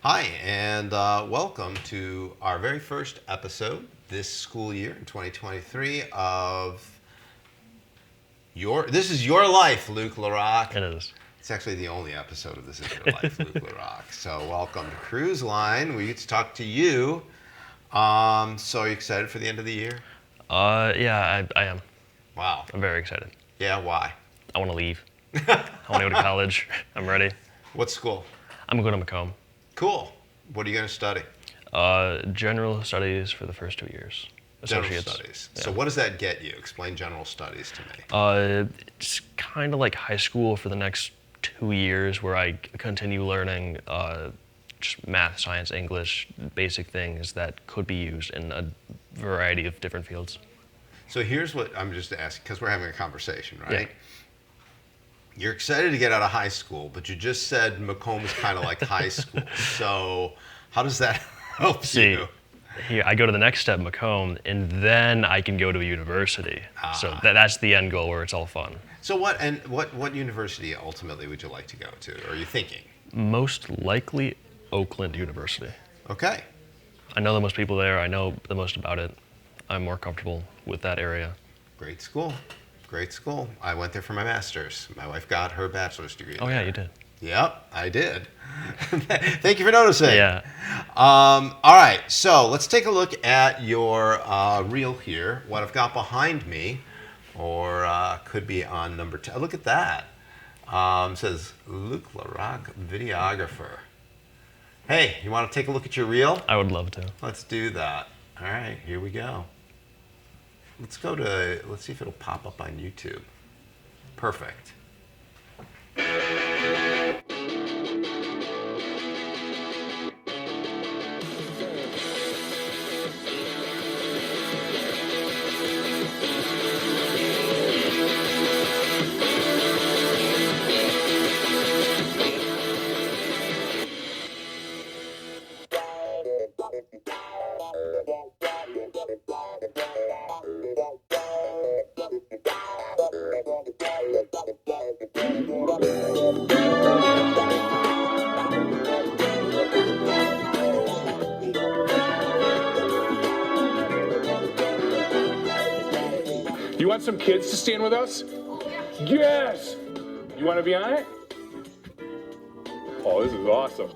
Hi, and welcome to our very first episode this school year in 2023 of This is Your Life, Luke LaRock. It is. It's actually the only episode of This Is Your Life, Luke LaRock. So welcome to Cruise Line. We get to talk to you. So are you excited for the end of the year? Yeah, I am. Wow. I'm very excited. Yeah, why? I want to leave. I want to go to college. I'm ready. What school? I'm going to Macomb. Cool. What are you going to study? General studies for the first 2 years. General Associates. studies. Yeah. So what does that get you? Explain general studies to me. It's kind of like high school for the next 2 years where I continue learning just math, science, English, basic things that could be used in a variety of different fields. So here's what I'm just asking, because we're having a conversation, right? Yeah. You're excited to get out of high school, but you just said Macomb is kind of like high school. So how does that help See, you? here I go to the next step, Macomb, and then I can go to a university. So that's the end goal where it's all fun. So what university ultimately would you like to go to? Or are you thinking? Most likely Oakland University. Okay. I know the most people there. I know the most about it. I'm more comfortable with that area. Great school. Great school. I went there for my master's. My wife got her bachelor's degree Oh there. yeah, you did. Yep, I did. Thank you for noticing. Yeah. All right, so let's take a look at your reel here. What I've got behind me, or could be on number 10. Look at that. Says Luke LaRock, videographer. Hey, you want to take a look at your reel? I would love to. Let's do that. All right, here we go. Let's see if it'll pop up on YouTube. Perfect. You want some kids to stand with us? Yes! You want to be on it? Oh, this is awesome.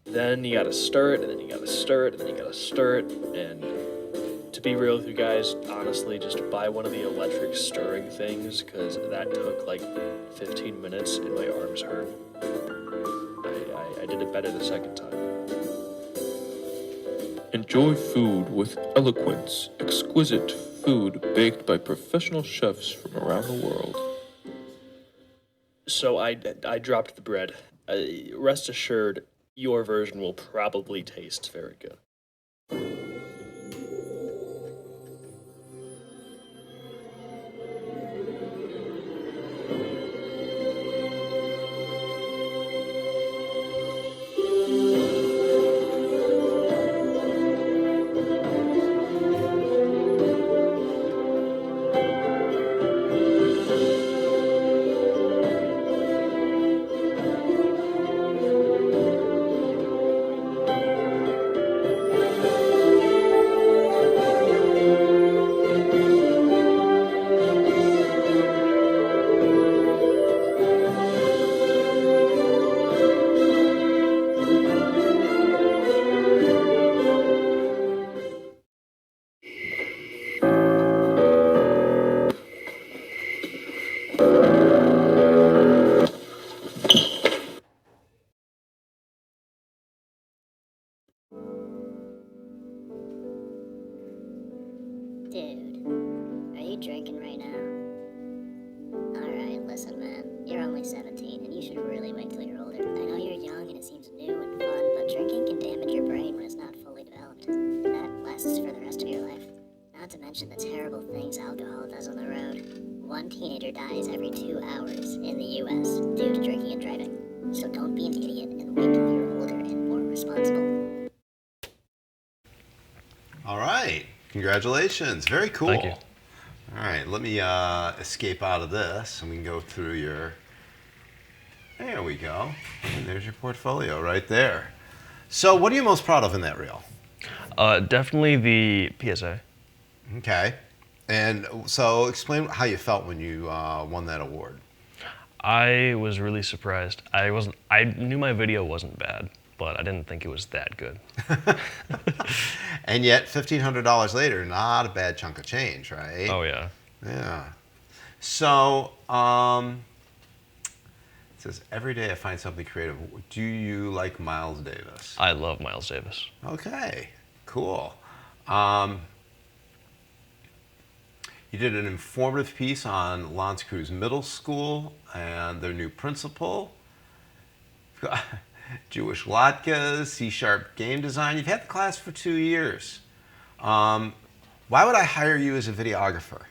Then you gotta stir it, and then you gotta stir it, and then you gotta stir it. And to be real with you guys, honestly, just buy one of the electric stirring things, because that took like 15 minutes and my arms hurt. I did it better the second time. Enjoy food with eloquence, exquisite food baked by professional chefs from around the world. So I dropped the bread. Rest assured, your version will probably taste very good. Dude, are you drinking right now? Alright, listen, man. You're only 17, and you should really wait till you're older. I know you're young and it seems new and fun, but drinking can damage your brain when it's not fully developed. And that lasts for the rest of your life. Not to mention the terrible things alcohol does on the road. One teenager dies every 2 hours in the US due to drinking and driving. So don't be an idiot and wait till you're older and more responsible. All right. Congratulations. Very cool. Thank you. All right. Let me escape out of this and we can go through your There we go. And there's your portfolio right there. So what are you most proud of in that reel? Definitely the PSA. Okay. And so explain how you felt when you won that award. I was really surprised. I knew my video wasn't bad, but I didn't think it was that good. And yet, $1,500 later, not a bad chunk of change, right? Oh yeah. Yeah. So, it says, every day I find something creative. Do you like Miles Davis? I love Miles Davis. Okay, cool. You did an informative piece on L'Anse Creuse Middle School and their new principal. Jewish latkes, C# game design. You've had the class for 2 years. Why would I hire you as a videographer?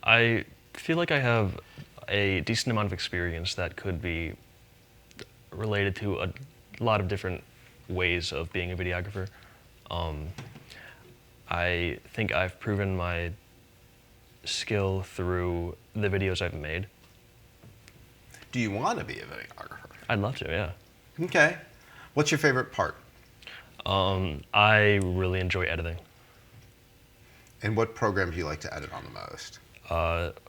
I feel like I have a decent amount of experience that could be related to a lot of different ways of being a videographer. I think I've proven my skill through the videos I've made. Do you want to be a videographer? I'd love to, yeah. Okay. What's your favorite part? I really enjoy editing. And what program do you like to edit on the most?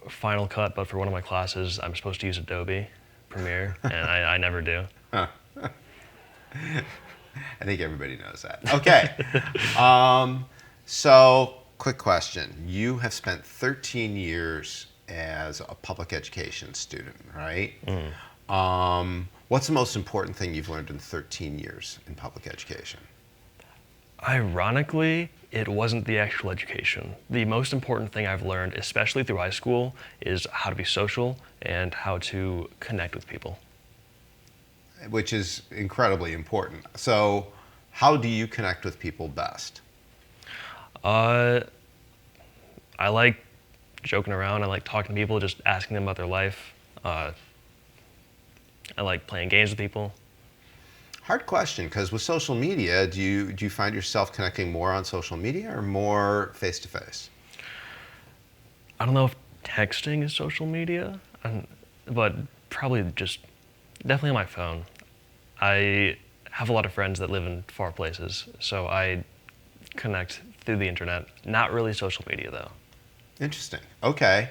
Final Cut, but for one of my classes, I'm supposed to use Adobe Premiere, and I never do. I think everybody knows that. Okay. So, quick question. You have spent 13 years as a public education student, right? What's the most important thing you've learned in 13 years in public education? Ironically, it wasn't the actual education. The most important thing I've learned, especially through high school, is how to be social and how to connect with people. Which is incredibly important. So, how do you connect with people best? I like joking around. I like talking to people, just asking them about their life. I like playing games with people. Hard question, because with social media, do you find yourself connecting more on social media or more face-to-face? I don't know if texting is social media, but probably definitely on my phone. I have a lot of friends that live in far places, so I connect through the internet. Not really social media, though. Interesting. Okay.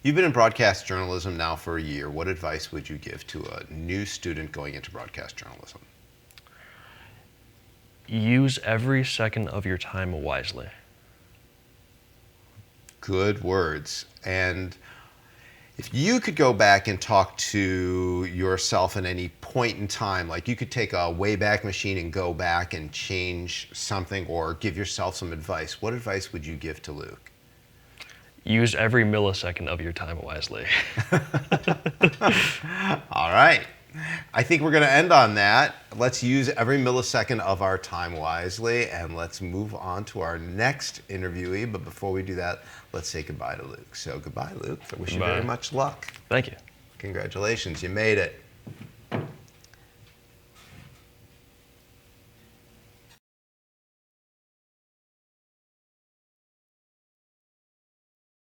You've been in broadcast journalism now for a year. What advice would you give to a new student going into broadcast journalism? Use every second of your time wisely. Good words. And if you could go back and talk to yourself at any point in time, like you could take a Wayback Machine and go back and change something or give yourself some advice, what advice would you give to Luke? Use every millisecond of your time wisely. All right. I think we're going to end on that. Let's use every millisecond of our time wisely, and let's move on to our next interviewee. But before we do that, let's say goodbye to Luke. So goodbye, Luke. I wish you Bye. very much luck. Thank you. Congratulations. You made it.